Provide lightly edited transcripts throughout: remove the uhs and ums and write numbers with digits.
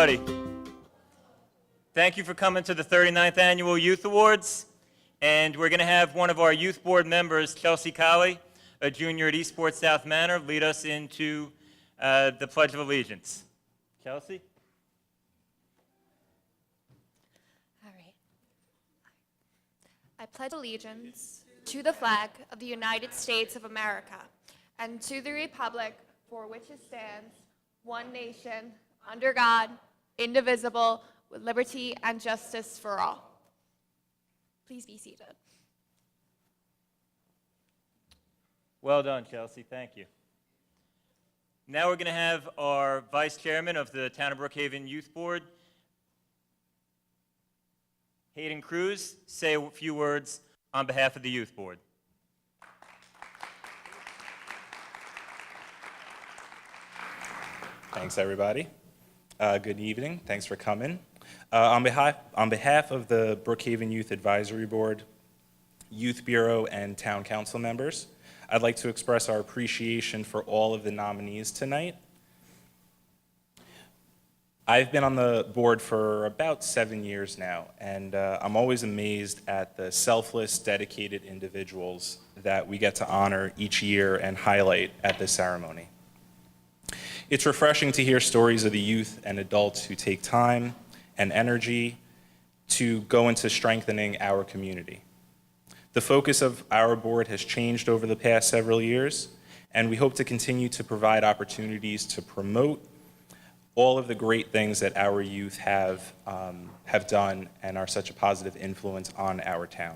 everybody. Thank you for coming to the 39th Annual Youth Awards. And we're going to have one of our youth board members, Chelsea Colley, a junior at Eastport South Manor, lead us into the Pledge of Allegiance. Chelsea? All right. I pledge allegiance to the flag of the United States of America and to the republic for which it stands, one nation, under God, indivisible, with liberty and justice for all. Please be seated. Well done, Chelsea. Thank you. Now we're going to have our Vice Chairman of the Town of Brookhaven Youth Board, Hayden Cruz, say a few words on behalf of the Youth Board. Thanks, everybody. Good evening. Thanks for coming. On behalf of the Brookhaven Youth Advisory Board, Youth Bureau, and Town Council members, I'd like to express our appreciation for all of the nominees tonight. I've been on the board for about 7 years now, and I'm always amazed at the selfless, dedicated individuals that we get to honor each year and highlight at this ceremony. It's refreshing to hear stories of the youth and adults who take time and energy to go into strengthening our community. The focus of our board has changed over the past several years, and we hope to continue to provide opportunities to promote all of the great things that our youth have done and are such a positive influence on our town.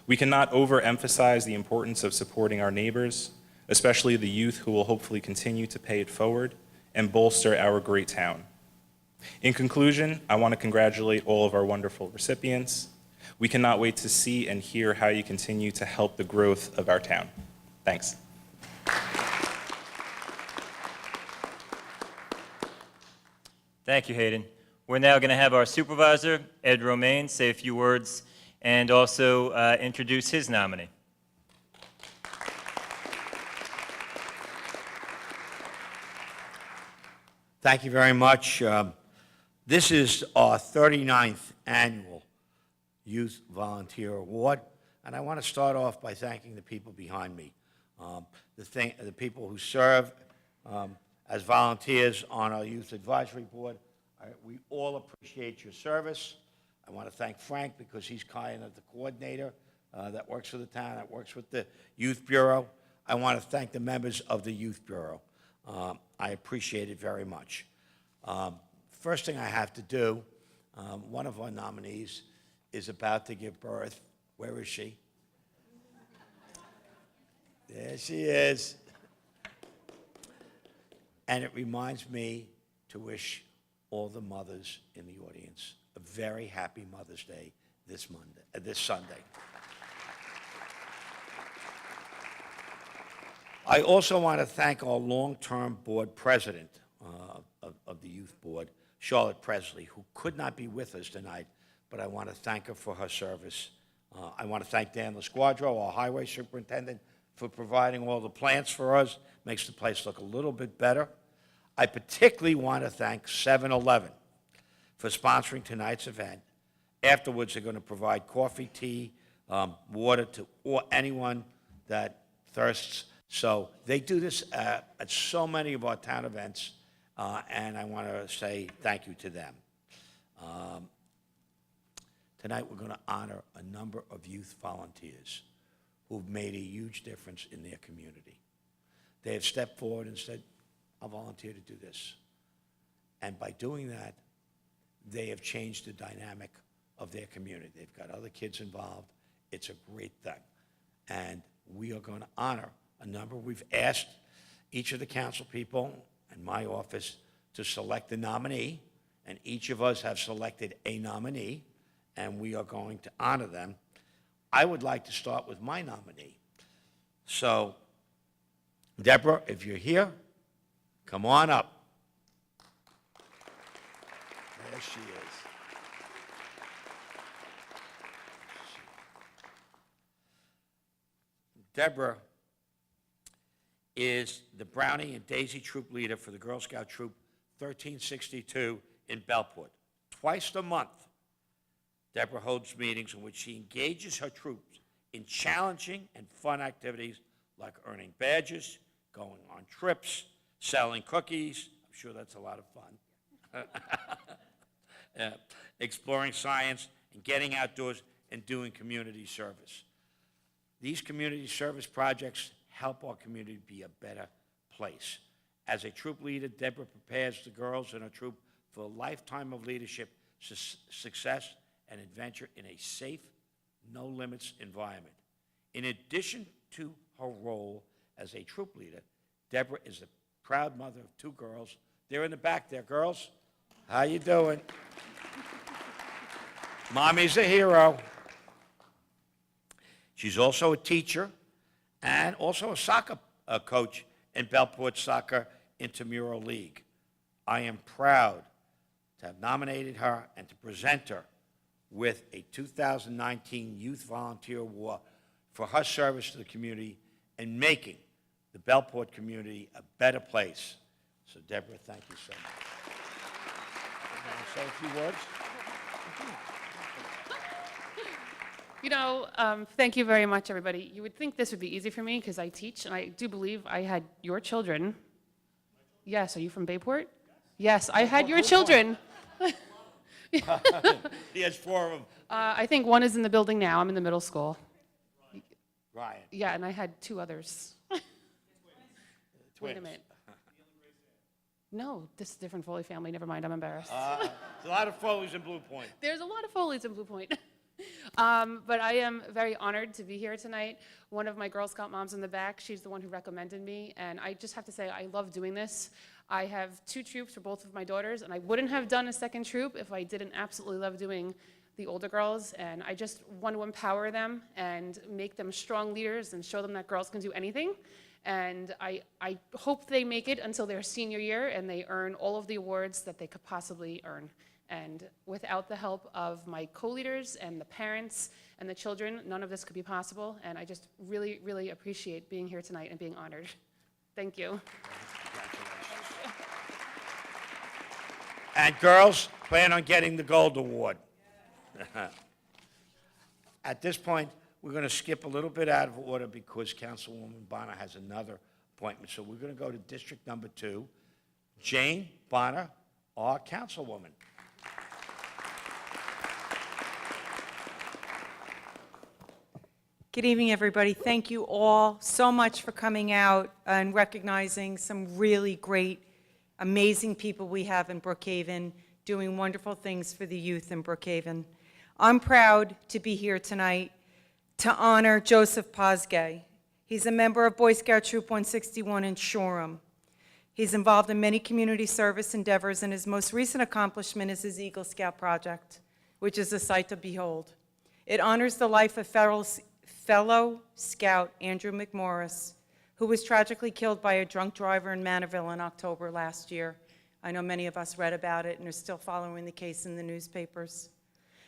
We cannot overemphasize the importance of supporting our neighbors, especially the youth who will hopefully continue to pay it forward and bolster our great town. In conclusion, I want to congratulate all of our wonderful recipients. We cannot wait to see and hear how you continue to help the growth of our town. Thanks. Thank you, Hayden. We're now going to have our supervisor, Ed Romaine, say a few words and also introduce his nominee. Thank you very much. This is our 39th annual Youth Volunteer Award, and I want to start off by thanking the people behind me, the people who serve as volunteers on our Youth Advisory Board. We all appreciate your service. I want to thank Frank because he's kind of the coordinator that works for the town, that works with the Youth Bureau. I want to thank the members of the Youth Bureau. I appreciate it very much. First thing I have to do, one of our nominees is about to give birth. Where is she? There she is. And it reminds me to wish all the mothers in the audience a very happy Mother's Day this Sunday. I also want to thank our long-term board president of the Youth Board, Charlotte Presley, who could not be with us tonight, but I want to thank her for her service. I want to thank Dan LaSquadro, our highway superintendent, for providing all the plants for us. Makes the place look a little bit better. I particularly want to thank 7-Eleven for sponsoring tonight's event. Afterwards, they're going to provide coffee, tea, water to anyone that thirsts. So they do this at so many of our town events, and I want to say thank you to them. Tonight we're going to honor a number of youth volunteers who've made a huge difference in their community. They have stepped forward and said, I'll volunteer to do this. And by doing that, they have changed the dynamic of their community. They've got other kids involved. It's a great thing. And we are going to honor a number. We've asked each of the council people and my office to select a nominee, and each of us have selected a nominee, and we are going to honor them. I would like to start with my nominee. So, Deborah, if you're here, come on up. There she is. Deborah is the Brownie and Daisy Troop leader for the Girl Scout Troop 1362 in Belport. Twice a month, Deborah holds meetings in which she engages her troops in challenging and fun activities like earning badges, going on trips, selling cookies. I'm sure that's a lot of fun. Exploring science and getting outdoors and doing community service. These community service projects help our community be a better place. As a troop leader, Deborah prepares the girls in her troop for a lifetime of leadership, success, and adventure in a safe, no-limits environment. In addition to her role as a troop leader, Deborah is a proud mother of 2 girls. They're in the back there. Girls, how you doing? Mommy's a hero. She's also a teacher and also a soccer coach in Belport Soccer Intramural League. I am proud to have nominated her and to present her with a 2019 Youth Volunteer Award for her service to the community and making the Belport community a better place. So, Deborah, thank you so much. You want to say a few words? You know, thank you very much, everybody. You would think this would be easy for me because I teach, and I do believe I had your children. Yes, are you from Bayport? Yes, I had your children. He has 4 of them. I think one is in the building now. I'm in the middle school. Ryan. Yeah, and I had 2 others. Wait a Twins. minute. No, this is a different Foley family. Never mind, I'm embarrassed. There's a lot of Foleys in Blue Point. There's a lot of Foleys in Blue Point. But I am very honored to be here tonight. One of my Girl Scout moms in the back, she's the one who recommended me, and I just have to say I love doing this. I have 2 troops for both of my daughters, and I wouldn't have done a second troop if I didn't absolutely love doing the older girls, and I just want to empower them and make them strong leaders and show them that girls can do anything. And I hope they make it until their senior year and they earn all of the awards that they could possibly earn. And without the help of my co-leaders and the parents and the children, none of this could be possible. And I just really, really appreciate being here tonight and being honored. Thank you. And girls, plan on getting the Gold Award. At this point, we're going to skip a little bit out of order because Councilwoman Bonner has another appointment. So we're going to go to District Number 2. Jane Bonner, our Councilwoman. Good evening, everybody. Thank you all so much for coming out and recognizing some really great, amazing people we have in Brookhaven doing wonderful things for the youth in Brookhaven. I'm proud to be here tonight to honor Joseph Posgay. He's a member of Boy Scout Troop 161 in Shoreham. He's involved in many community service endeavors, and his most recent accomplishment is his Eagle Scout project, which is a sight to behold. It honors the life of fellow Scout Andrew McMorris, who was tragically killed by a drunk driver in Manorville in October last year. I know many of us read about it and are still following the case in the newspapers.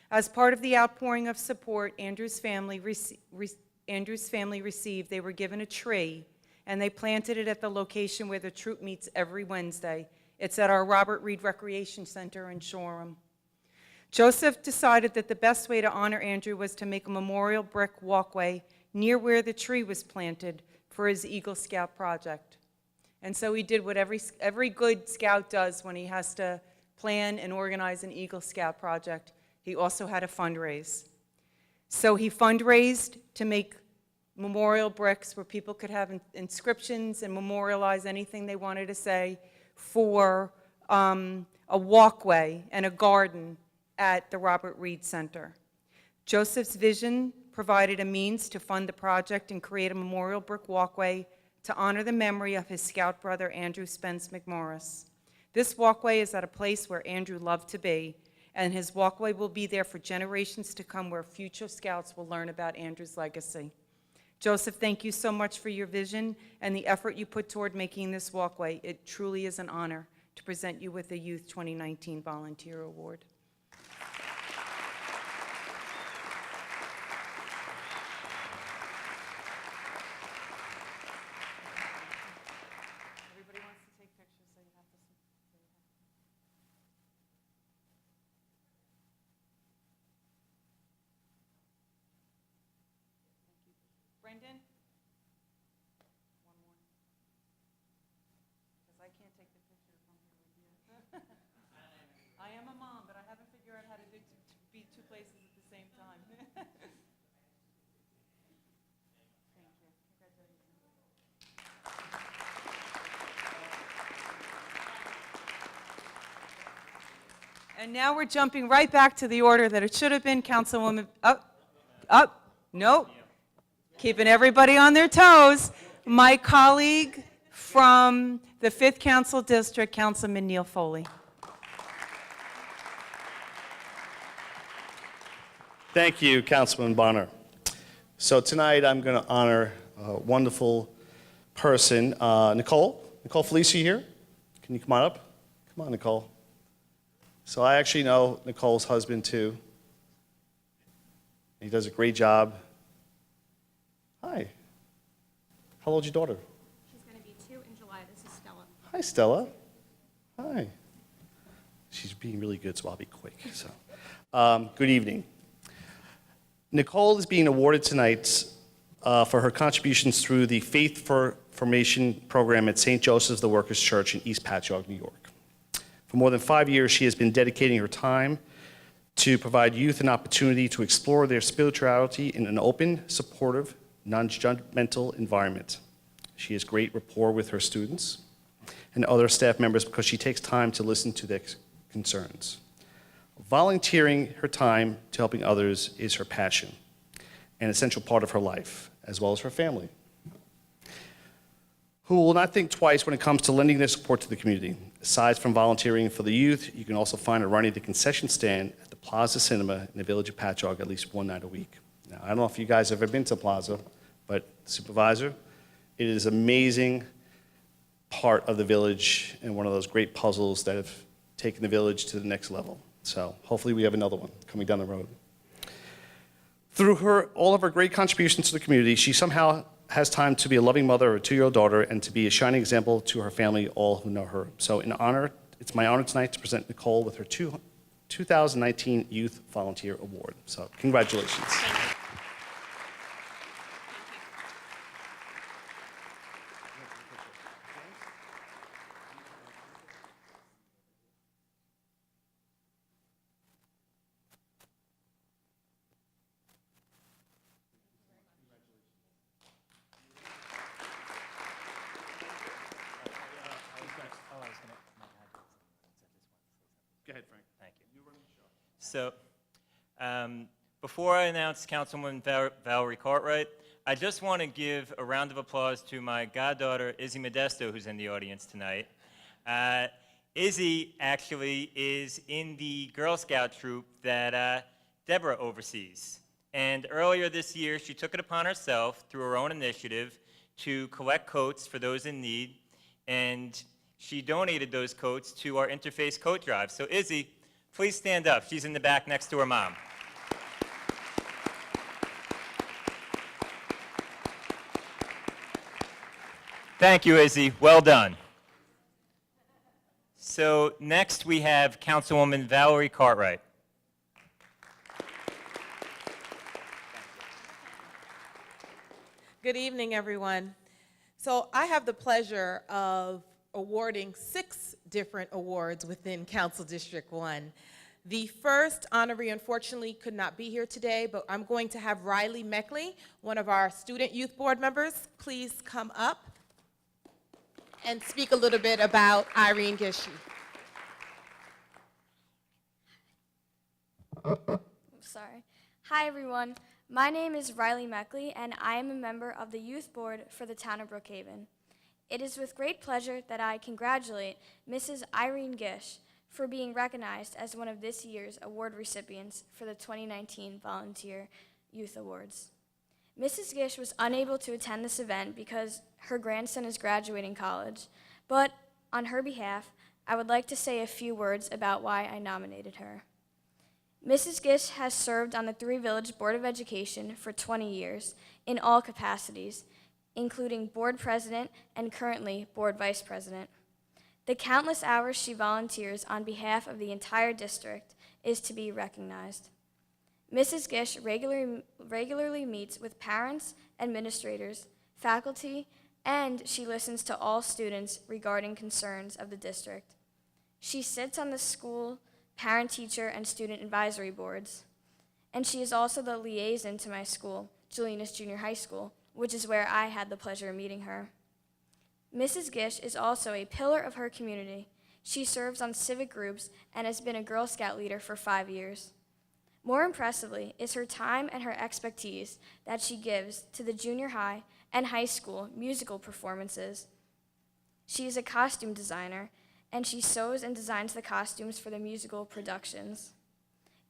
As part of the outpouring of support Andrew's family received, they were given a tree, and they planted it at the location where the troop meets every Wednesday. It's at our Robert Reed Recreation Center in Shoreham. Joseph decided that the best way to honor Andrew was to make a memorial brick walkway near where the tree was planted for his Eagle Scout project. And so he did what every good scout does when he has to plan and organize an Eagle Scout project. He also had a fundraise. So he fundraised to make memorial bricks where people could have inscriptions and memorialize anything they wanted to say for a walkway and a garden at the Robert Reed Center. Joseph's vision provided a means to fund the project and create a memorial brick walkway to honor the memory of his scout brother, Andrew Spence McMorris. This walkway is at a place where Andrew loved to be, and his walkway will be there for generations to come, where future scouts will learn about Andrew's legacy. Joseph, thank you so much for your vision and the effort you put toward making this walkway. It truly is an honor to present you with the Youth 2019 Volunteer Award. Everybody wants to take pictures, so you have to. Brendan? One more. Because I can't take the picture from here with you. I am a mom, but I haven't figured out how to be two places at the same time. Thank you. Congratulations. And now we're jumping right back to the order that it should have been, Councilwoman, nope. Keeping everybody on their toes. My colleague from the 5th Council District, Councilman Neil Foley. Thank you, Councilman Bonner. So tonight I'm going to honor a wonderful person, Nicole. Nicole Felicia here. Can you come on up? Come on, Nicole. So I actually know Nicole's husband too. He does a great job. Hi. How old's your daughter? She's going to be 2 in July. This is Stella. Hi, Stella. Hi. She's being really good, so I'll be quick. So, good evening. Nicole is being awarded tonight for her contributions through the Faith for Formation program at St. Joseph's the Workers Church in East Patchogue, New York. For more than 5 years, she has been dedicating her time to provide youth an opportunity to explore their spirituality in an open, supportive, non-judgmental environment. She has great rapport with her students and other staff members because she takes time to listen to their concerns. Volunteering her time to helping others is her passion, an essential part of her life, as well as her family, who will not think twice when it comes to lending their support to the community. Aside from volunteering for the youth, you can also find her running the concession stand at the Plaza Cinema in the village of Patchogue at least one night a week. Now, I don't know if you guys have ever been to Plaza, but Supervisor, it is an amazing part of the village and one of those great puzzles that have taken the village to the next level. So hopefully we have another one coming down the road. Through all of her great contributions to the community, she somehow has time to be a loving mother of a 2-year-old daughter and to be a shining example to her family, all who know her. So it's my honor tonight to present Nicole with her 2019 Youth Volunteer Award. So congratulations. Go ahead, Frank. Thank you. So, before I announce Councilwoman Valerie Cartwright, I just want to give a round of applause to my goddaughter, Izzy Modesto, who's in the audience tonight. Izzy actually is in the Girl Scout troop that Deborah oversees. And earlier this year, she took it upon herself, through her own initiative, to collect coats for those in need, and she donated those coats to our Interface Coat Drive. So Izzy, please stand up. She's in the back next to her mom. Thank you, Izzy. Well done. So next we have Councilwoman Valerie Cartwright. Good evening, everyone. So I have the pleasure of awarding 6 different awards within Council District 1. The first honoree, unfortunately, could not be here today, but I'm going to have Riley Meckley, one of our Student Youth Board members, please come up and speak a little bit about Irene Gishi. Sorry. Hi, everyone. My name is Riley Meckley, and I am a member of the Youth Board for the Town of Brookhaven. It is with great pleasure that I congratulate Mrs. Irene Gish for being recognized as one of this year's award recipients for the 2019 Volunteer Youth Awards. Mrs. Gish was unable to attend this event because her grandson is graduating college, but on her behalf, I would like to say a few words about why I nominated her. Mrs. Gish has served on the Three Village Board of Education for 20 years in all capacities, including board president and currently board vice president. The countless hours she volunteers on behalf of the entire district is to be recognized. Mrs. Gish regularly meets with parents, administrators, faculty, and she listens to all students regarding concerns of the district. She sits on the school parent, teacher, and student advisory boards. And she is also the liaison to my school, Julianus Junior High School, which is where I had the pleasure of meeting her. Mrs. Gish is also a pillar of her community. She serves on civic groups and has been a Girl Scout leader for 5 years. More impressively is her time and her expertise that she gives to the junior high and high school musical performances. She is a costume designer, and she sews and designs the costumes for the musical productions.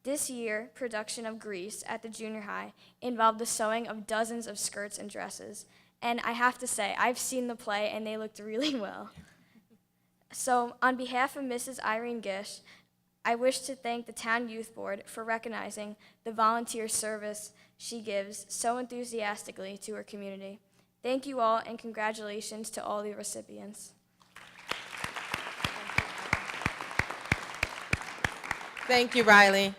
This year, production of Grease at the junior high involved the sewing of dozens of skirts and dresses. And I have to say, I've seen the play and they looked really well. So on behalf of Mrs. Irene Gish, I wish to thank the Town Youth Board for recognizing the volunteer service she gives so enthusiastically to her community. Thank you all, and congratulations to all the recipients. Thank you, Riley.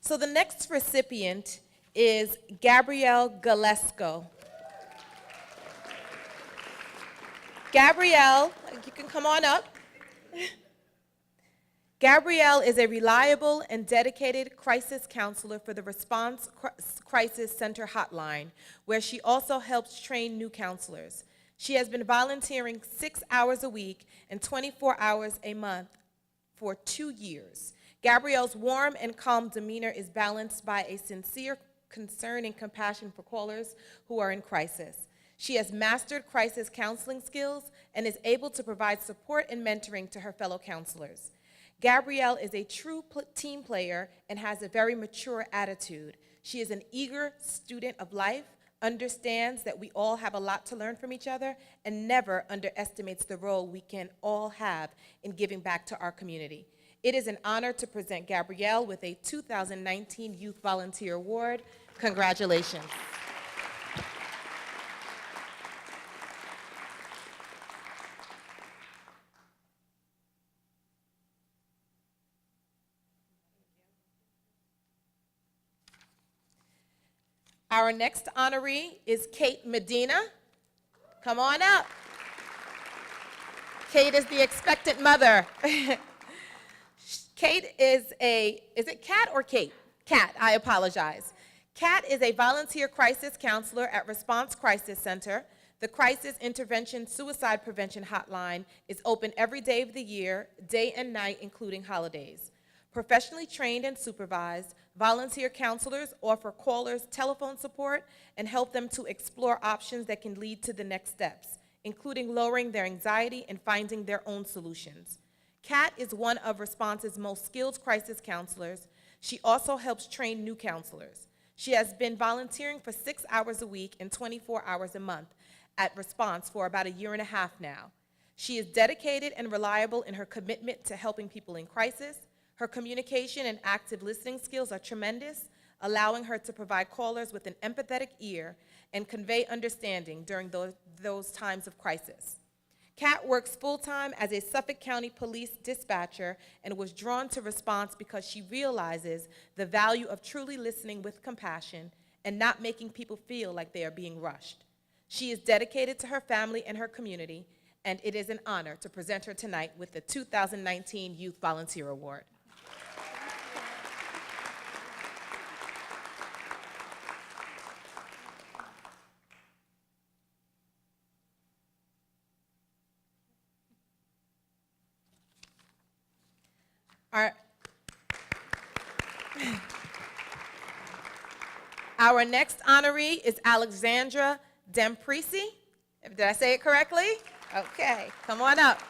So the next recipient is Gabrielle Galesko. Gabrielle, you can come on up. Gabrielle is a reliable and dedicated crisis counselor for the Response Crisis Center Hotline, where she also helps train new counselors. She has been volunteering 6 hours a week and 24 hours a month for 2 years. Gabrielle's warm and calm demeanor is balanced by a sincere concern and compassion for callers who are in crisis. She has mastered crisis counseling skills and is able to provide support and mentoring to her fellow counselors. Gabrielle is a true team player and has a very mature attitude. She is an eager student of life, understands that we all have a lot to learn from each other, and never underestimates the role we can all have in giving back to our community. It is an honor to present Gabrielle with a 2019 Youth Volunteer Award. Congratulations. Our next honoree is Kate Medina. Come on up. Kate is the expectant mother. Kate is it Kat or Kate? Kat, I apologize. Kat is a volunteer crisis counselor at Response Crisis Center. The Crisis Intervention Suicide Prevention Hotline is open every day of the year, day and night, including holidays. Professionally trained and supervised, volunteer counselors offer callers telephone support and help them to explore options that can lead to the next steps, including lowering their anxiety and finding their own solutions. Kat is one of Response's most skilled crisis counselors. She also helps train new counselors. She has been volunteering for 6 hours a week and 24 hours a month at Response for about 1.5 years now. She is dedicated and reliable in her commitment to helping people in crisis. Her communication and active listening skills are tremendous, allowing her to provide callers with an empathetic ear and convey understanding during those times of crisis. Kat works full-time as a Suffolk County Police dispatcher and was drawn to Response because she realizes the value of truly listening with compassion and not making people feel like they are being rushed. She is dedicated to her family and her community, and it is an honor to present her tonight with the 2019 Youth Volunteer Award. Our next honoree is Alexandra Demprisi. Did I say it correctly? Okay, come on up.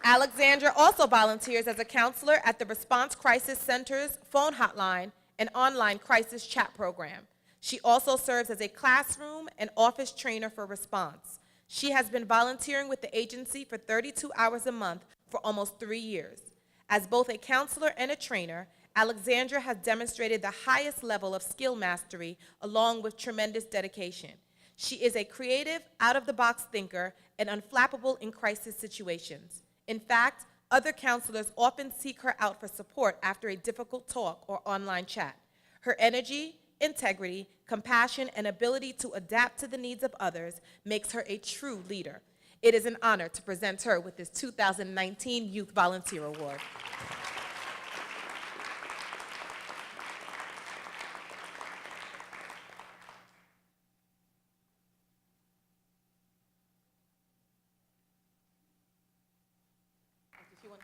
Alexandra also volunteers as a counselor at the Response Crisis Center's phone hotline and online crisis chat program. She also serves as a classroom and office trainer for Response. She has been volunteering with the agency for 32 hours a month for almost 3 years. As both a counselor and a trainer, Alexandra has demonstrated the highest level of skill mastery along with tremendous dedication. She is a creative, out-of-the-box thinker and unflappable in crisis situations. In fact, Other counselors often seek her out for support after a difficult talk or online chat. Her energy, integrity, compassion, and ability to adapt to the needs of others makes her a true leader. It is an honor to present her with this 2019 Youth Volunteer Award.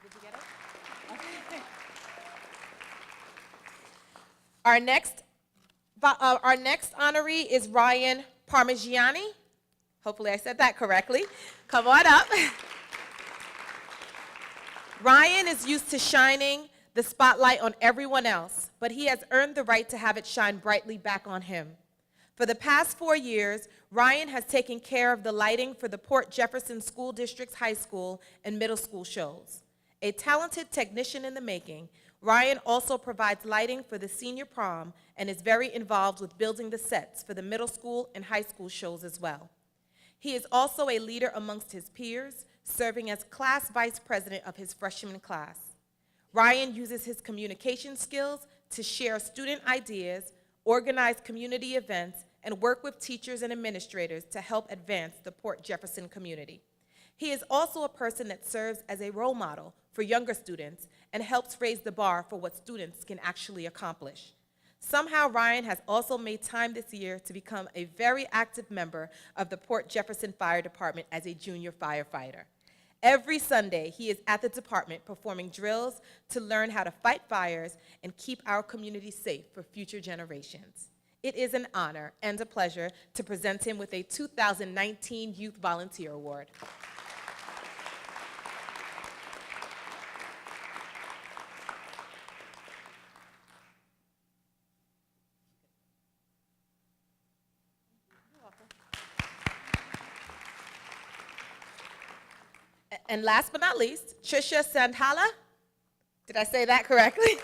Did you get it? Okay. Our next honoree is Ryan Parmigiani. Hopefully I said that correctly. Come on up. Ryan is used to shining the spotlight on everyone else, but he has earned the right to have it shine brightly back on him. For the past 4 years, Ryan has taken care of the lighting for the Port Jefferson School District's high school and middle school shows. A talented technician in the making, Ryan also provides lighting for the senior prom and is very involved with building the sets for the middle school and high school shows as well. He is also a leader amongst his peers, serving as class vice president of his freshman class. Ryan uses his communication skills to share student ideas, organize community events, and work with teachers and administrators to help advance the Port Jefferson community. He is also a person that serves as a role model for younger students and helps raise the bar for what students can actually accomplish. Somehow, Ryan has also made time this year to become a very active member of the Port Jefferson Fire Department as a junior firefighter. Every Sunday, he is at the department performing drills to learn how to fight fires and keep our community safe for future generations. It is an honor and a pleasure to present him with a 2019 Youth Volunteer Award. And last but not least, Trisha Sandhala. Did I say that correctly?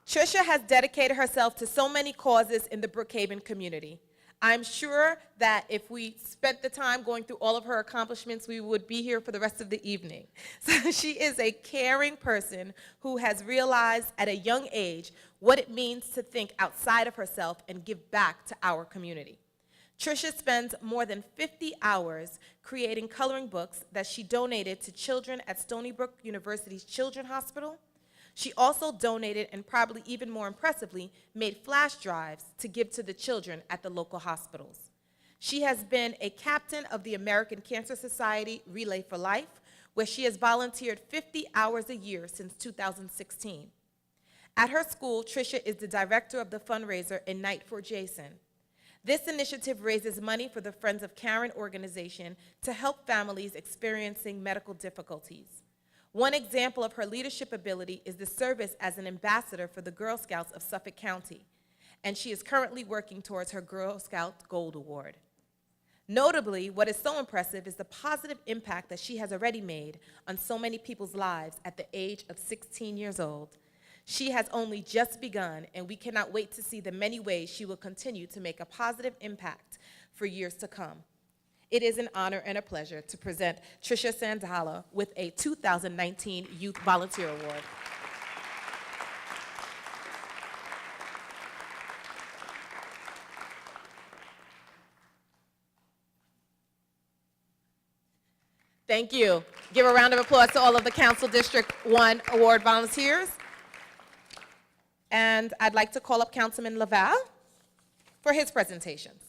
Trisha has dedicated herself to so many causes in the Brookhaven community. I'm sure that if we spent the time going through all of her accomplishments, we would be here for the rest of the evening. So she is a caring person who has realized at a young age what it means to think outside of herself and give back to our community. Trisha spends more than 50 hours creating coloring books that she donated to children at Stony Brook University's Children's Hospital. She also donated, and probably even more impressively, made flash drives to give to the children at the local hospitals. She has been a captain of the American Cancer Society Relay for Life, where she has volunteered 50 hours a year since 2016. At her school, Trisha is the director of the fundraiser Ignite for Jason. This initiative raises money for the Friends of Karen organization to help families experiencing medical difficulties. One example of her leadership ability is the service as an ambassador for the Girl Scouts of Suffolk County, and she is currently working towards her Girl Scout Gold Award. Notably, what is so impressive is the positive impact that she has already made on so many people's lives at the age of 16 years old. She has only just begun, and we cannot wait to see the many ways she will continue to make a positive impact for years to come. It is an honor and a pleasure to present Trisha Sandhala with a 2019 Youth Volunteer Award. Thank you. Give a round of applause to all of the Council District 1 Award volunteers. And I'd like to call up Councilman Laval for his presentations.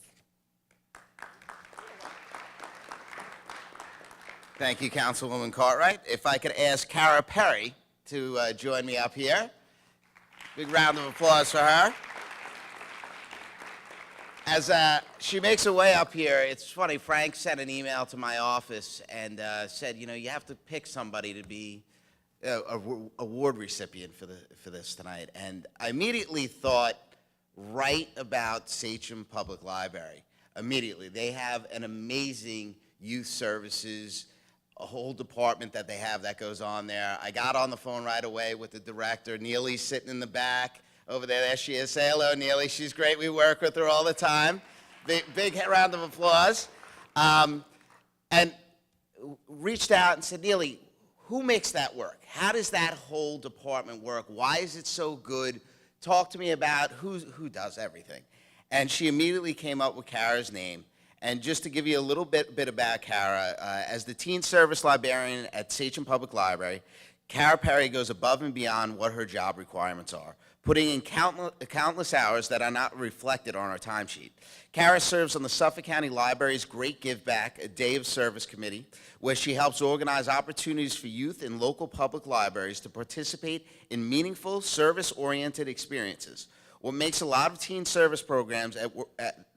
Thank you, Councilwoman Cartwright. If I could ask Cara Perry to join me up here. Big round of applause for her. As she makes her way up here, it's funny, Frank sent an email to my office and said, you know, you have to pick somebody to be an award recipient for this tonight. And I immediately thought right about Sachem Public Library. Immediately. They have an amazing youth services, a whole department that they have that goes on there. I got on the phone right away with the director. Neely's sitting in the back over there. There she is. Say hello, Neely. She's great. We work with her all the time. Big round of applause. And reached out and said, Neely, who makes that work? How does that whole department work? Why is it so good? Talk to me about who does everything. And she immediately came up with Kara's name. And just to give you a little bit about Kara, as the teen service librarian at Sachem Public Library, Kara Perry goes above and beyond what her job requirements are, putting in countless hours that are not reflected on her timesheet. Kara serves on the Suffolk County Library's Great Give Back, a day of service committee, where she helps organize opportunities for youth in local public libraries to participate in meaningful, service-oriented experiences. What makes a lot of teen service programs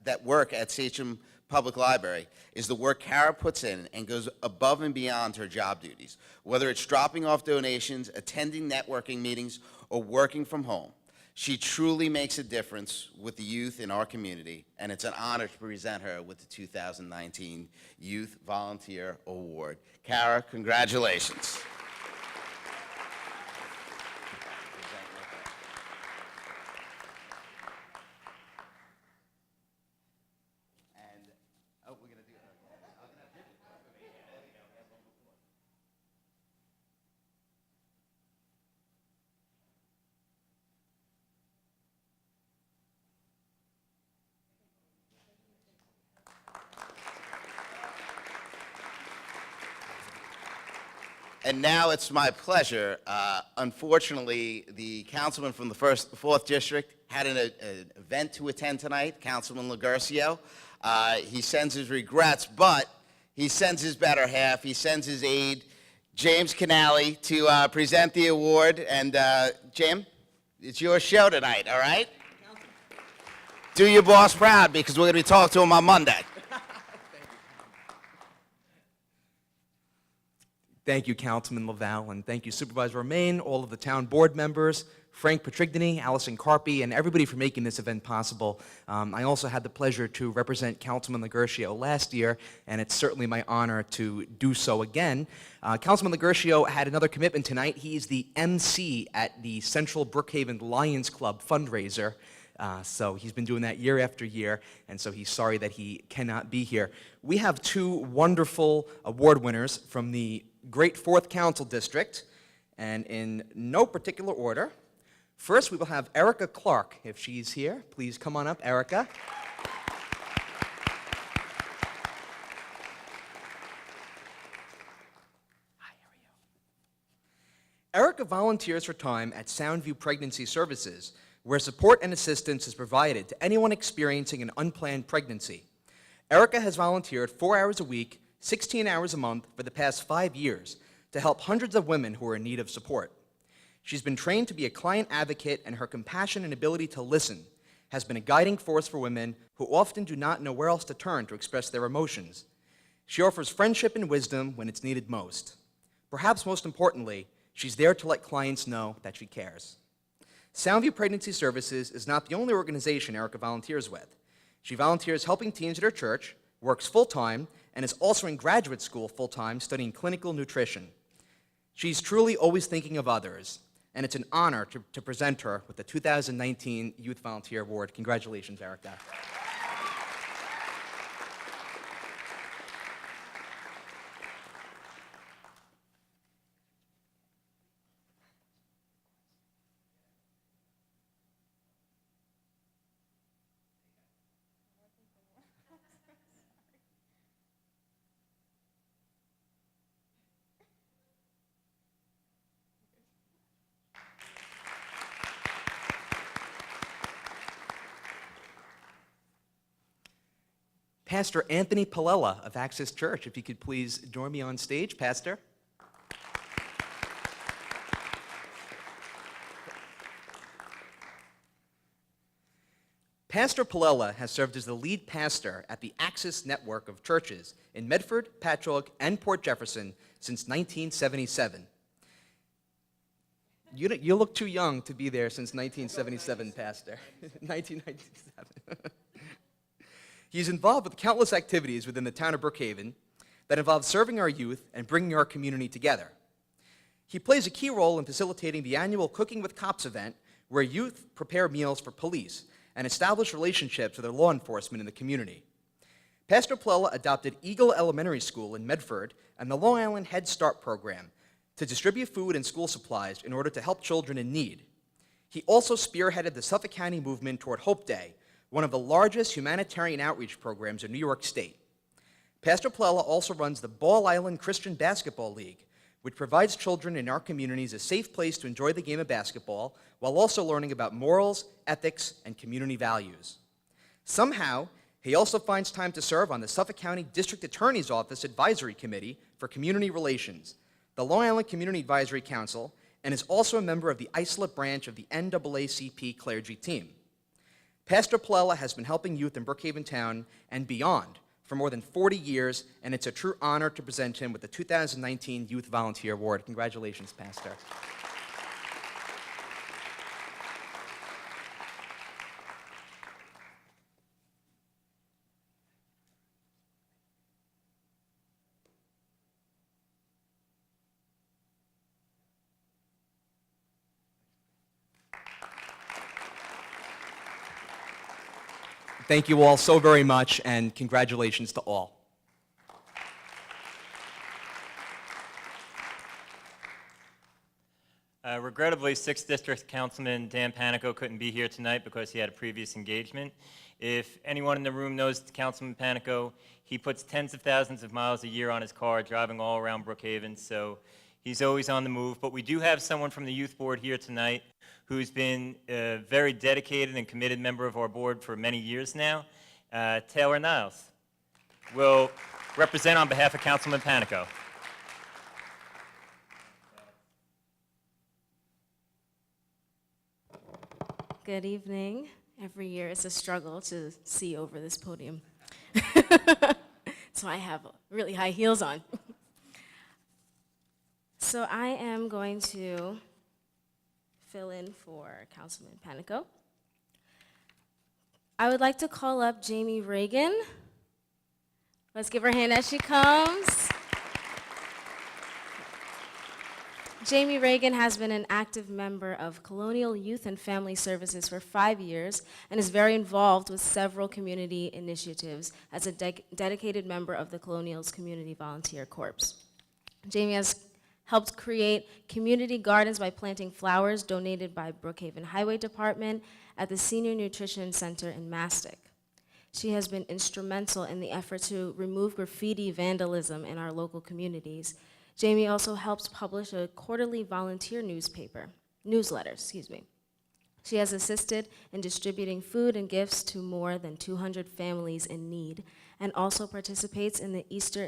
that work at Sachem Public Library is the work Kara puts in and goes above and beyond her job duties, whether it's dropping off donations, attending networking meetings, or working from home. She truly makes a difference with the youth in our community, and it's an honor to present her with the 2019 Youth Volunteer Award. Kara, congratulations. And now it's my pleasure. Unfortunately, the councilman from the 4th District had an event to attend tonight, Councilman Legurcio. He sends his regrets, but he sends his better half. He sends his aide, James Canali, to present the award. And Jim, it's your show tonight, all right? Do your boss proud, because we're going to be talking to him on Monday. Thank you, Councilman Laval, and thank you, Supervisor Romaine, all of the town board members, Frank Petrignani, Allison Carpy, and everybody for making this event possible. I also had the pleasure to represent Councilman Legurcio last year, and it's certainly my honor to do so again. Councilman Legurcio had another commitment tonight. He's the MC at the Central Brookhaven Lions Club fundraiser. So he's been doing that year after year, and so he's sorry that he cannot be here. We have two wonderful award winners from the Great 4th Council District, and in no particular order. First, we will have Erica Clark, if she's here. Please come on up, Erica. Hi, how are you? Erica volunteers her time at Soundview Pregnancy Services, where support and assistance is provided to anyone experiencing an unplanned pregnancy. Erica has volunteered 4 hours a week, 16 hours a month for the past 5 years to help hundreds of women who are in need of support. She's been trained to be a client advocate, and her compassion and ability to listen has been a guiding force for women who often do not know where else to turn to express their emotions. She offers friendship and wisdom when it's needed most. Perhaps most importantly, she's there to let clients know that she cares. Soundview Pregnancy Services is not the only organization Erica volunteers with. She volunteers helping teens at her church, works full-time, and is also in graduate school full-time studying clinical nutrition. She's truly always thinking of others, and it's an honor to present her with the 2019 Youth Volunteer Award. Congratulations, Erica. Pastor Anthony Palella of Access Church, if you could please join me on stage, Pastor. Pastor Palella has served as the lead pastor at the Access network of churches in Medford, Patchogue, and Port Jefferson since 1977. You look too young to be there since 1977, Pastor. 1997. He's involved with countless activities within the town of Brookhaven that involve serving our youth and bringing our community together. He plays a key role in facilitating the annual Cooking with Cops event, where youth prepare meals for police and establish relationships with their law enforcement in the community. Pastor Plella adopted Eagle Elementary School in Medford and the Long Island Head Start program to distribute food and school supplies in order to help children in need. He also spearheaded the Suffolk County movement toward Hope Day, one of the largest humanitarian outreach programs in New York State. Pastor Plella also runs the Ball Island Christian Basketball League, which provides children in our communities a safe place to enjoy the game of basketball while also learning about morals, ethics, and community values. Somehow, he also finds time to serve on the Suffolk County District Attorney's Office Advisory Committee for Community Relations, the Long Island Community Advisory Council, and is also a member of the Islip branch of the NAACP clergy team. Pastor Plella has been helping youth in Brookhaven Town and beyond for more than 40 years, and it's a true honor to present him with the 2019 Youth Volunteer Award. Congratulations, Pastor. Thank you all so very much, and congratulations to all. Regrettably, 6th District Councilman Dan Panico couldn't be here tonight because he had a previous engagement. If anyone in the room knows Councilman Panico, he puts tens of thousands of miles a year on his car driving all around Brookhaven, so he's always on the move. But we do have someone from the Youth Board here tonight who's been a very dedicated and committed member of our board for many years now. Taylor Niles will represent on behalf of Councilman Panico. Good evening. Every year it's a struggle to see over this podium. So I have really high heels on. So I am going to fill in for Councilman Panico. I would like to call up Jamie Reagan. Let's give her a hand as she comes. Jamie Reagan has been an active member of Colonial Youth and Family Services for 5 years and is very involved with several community initiatives as a dedicated member of the Colonial's Community Volunteer Corps. Jamie has helped create community gardens by planting flowers donated by Brookhaven Highway Department at the Senior Nutrition Center in Mastic. She has been instrumental in the effort to remove graffiti vandalism in our local communities. Jamie also helps publish a quarterly volunteer newsletter. She has assisted in distributing food and gifts to more than 200 families in need, and also participates in the Easter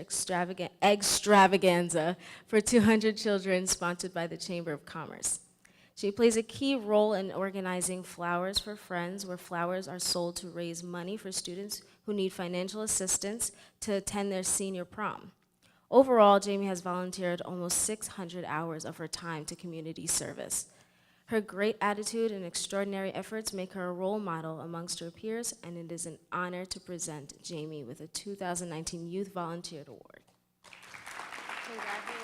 extravaganza for 200 children sponsored by the Chamber of Commerce. She plays a key role in organizing Flowers for Friends, where flowers are sold to raise money for students who need financial assistance to attend their senior prom. Overall, Jamie has volunteered almost 600 hours of her time to community service. Her great attitude and extraordinary efforts make her a role model amongst her peers, and it is an honor to present Jamie with a 2019 Youth Volunteer Award. Congratulations.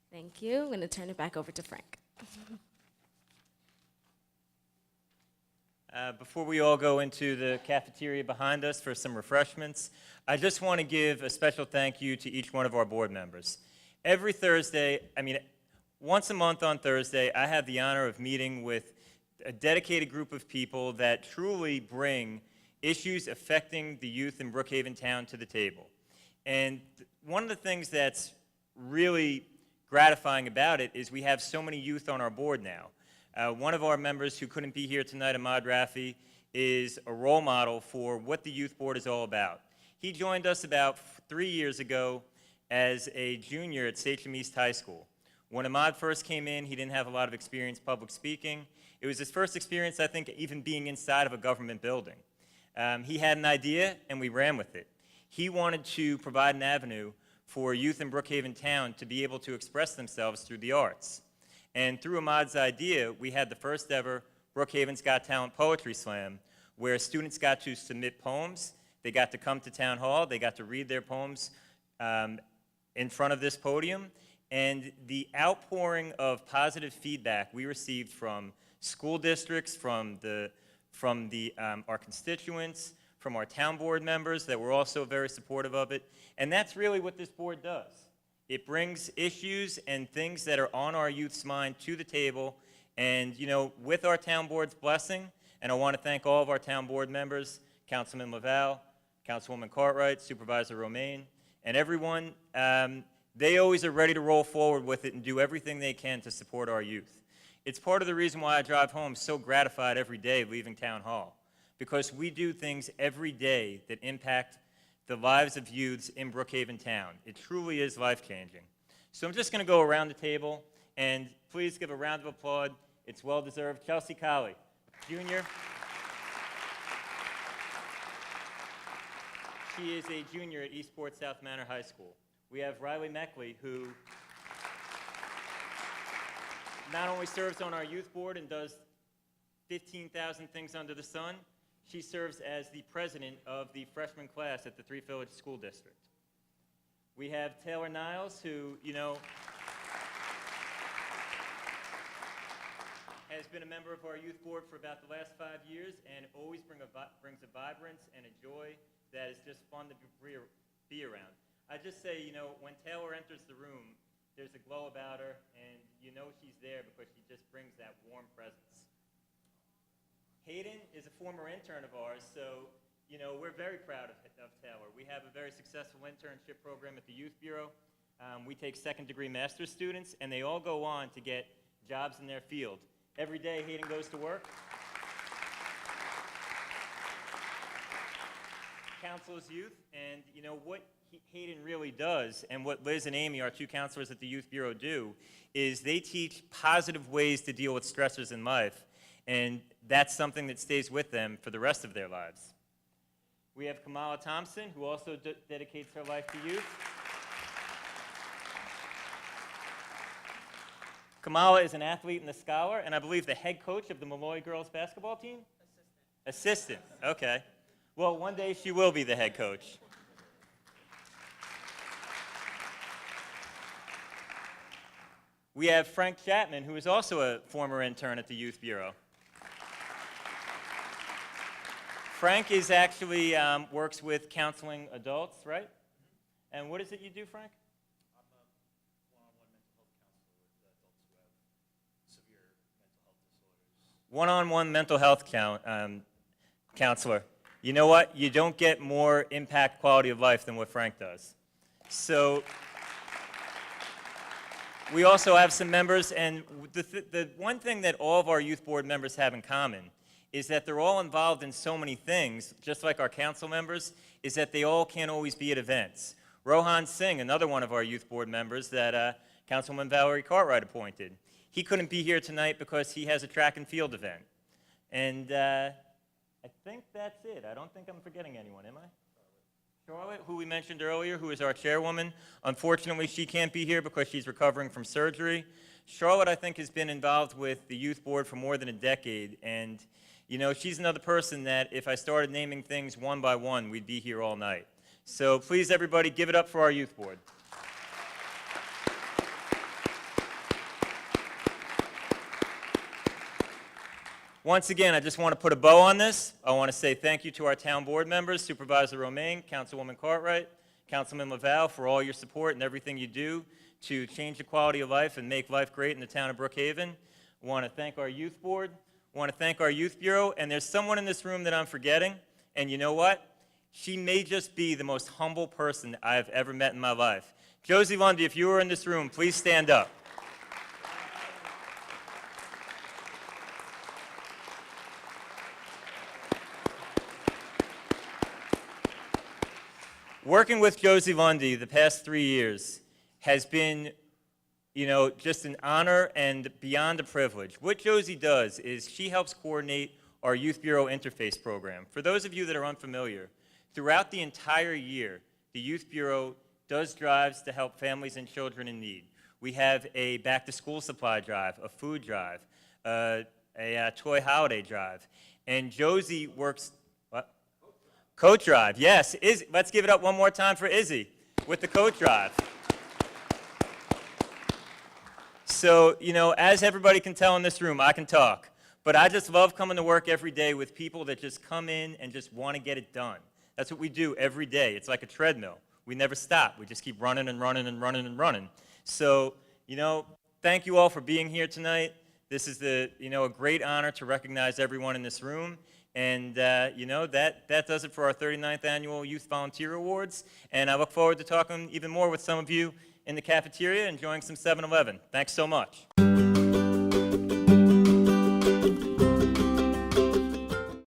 Thank you. I'm going to turn it back over to Frank. Before we all go into the cafeteria behind us for some refreshments, I just want to give a special thank you to each one of our board members. Every Thursday, once a month on Thursday, I have the honor of meeting with a dedicated group of people that truly bring issues affecting the youth in Brookhaven Town to the table. And one of the things that's really gratifying about it is we have so many youth on our board now. One of our members who couldn't be here tonight, Ahmad Rafi, is a role model for what the youth board is all about. He joined us about 3 years ago as a junior at Sachem East High School. When Ahmad first came in, he didn't have a lot of experience public speaking. It was his first experience, I think, even being inside of a government building. He had an idea, and we ran with it. He wanted to provide an avenue for youth in Brookhaven Town to be able to express themselves through the arts. And through Ahmad's idea, we had the first ever Brookhaven's Got Talent Poetry Slam, where students got to submit poems. They got to come to Town Hall. They got to read their poems in front of this podium. And the outpouring of positive feedback we received from school districts, from our constituents, from our town board members that were also very supportive of it. And that's really what this board does. It brings issues and things that are on our youth's mind to the table. And, you know, with our town board's blessing, and I want to thank all of our town board members, Councilman Laval, Councilwoman Cartwright, Supervisor Romaine, and everyone, they always are ready to roll forward with it and do everything they can to support our youth. It's part of the reason why I drive home so gratified every day leaving Town Hall, because we do things every day that impact the lives of youths in Brookhaven Town. It truly is life-changing. So I'm just going to go around the table, and please give a round of applause. It's well-deserved. Chelsea Colley, Junior. She is a junior at Eastport South Manor High School. We have Riley Meckley, who not only serves on our youth board and does 15,000 things under the sun, she serves as the president of the freshman class at the Three Village School District. We have Taylor Niles, who, you know, has been a member of our youth board for about the last 5 years and always brings a vibrance and a joy that is just fun to be around. I just say, you know, when Taylor enters the room, there's a glow about her, and you know she's there because she just brings that warm presence. Hayden is a former intern of ours, so, you know, we're very proud of Taylor. We have a very successful internship program at the Youth Bureau. We take second-degree master's students, and they all go on to get jobs in their field. Every day, Hayden goes to work. Counsels youth, and you know what Hayden really does, and what Liz and Amy, our two counselors at the Youth Bureau, do, is they teach positive ways to deal with stressors in life, and that's something that stays with them for the rest of their lives. We have Kamala Thompson, who also dedicates her life to youth. Kamala is an athlete and a scholar, and I believe the head coach of the Malloy girls basketball team? Assistant. Okay. Well, one day she will be the head coach. We have Frank Chapman, who is also a former intern at the Youth Bureau. Frank is actually works with counseling adults, right? And what is it you do, Frank? I'm a One-on-one mental health counselor. You know what? You don't get more impact quality of life than what Frank does. So we also have some members, and the one thing that all of our youth board members have in common is that they're all involved in so many things, just like our council members, is that they all can't always be at events. Rohan Singh, another one of our youth board members that Councilwoman Valerie Cartwright appointed, he couldn't be here tonight because he has a track and field event. And I think that's it. I don't think I'm forgetting anyone, am I? Charlotte, who we mentioned earlier, who is our chairwoman. Unfortunately, she can't be here because she's recovering from surgery. Charlotte, I think, has been involved with the youth board for more than a decade, and you know, she's another person that if I started naming things one by one, we'd be here all night. So please, everybody, give it up for our youth board. Once again, I just want to put a bow on this. I want to say thank you to our town board members, Supervisor Romaine, Councilwoman Cartwright, Councilman Laval, for all your support and everything you do to change the quality of life and make life great in the town of Brookhaven. I want to thank our youth board. I want to thank our Youth Bureau, and there's someone in this room that I'm forgetting, and you know what? She may just be the most humble person I've ever met in my life. Josie Lundy, if you were in this room, please stand up. Working with Josie Lundy the past 3 years has been, you know, just an honor and beyond a privilege. What Josie does is she helps coordinate our Youth Bureau interface program. For those of you that are unfamiliar, throughout the entire year, the Youth Bureau does drives to help families and children in need. We have a back-to-school supply drive, a food drive, a toy holiday drive, and Josie works, what? Coat drive, yes. Let's give it up one more time for Izzy with the coat drive. So, as everybody can tell in this room, I can talk. But I just love coming to work every day with people that just come in and just want to get it done. That's what we do every day. It's like a treadmill. We never stop. We just keep running and running and running and running. So, thank you all for being here tonight. This is a great honor to recognize everyone in this room. And, that does it for our 39th Annual Youth Volunteer Awards. And I look forward to talking even more with some of you in the cafeteria, enjoying some 7-Eleven. Thanks so much.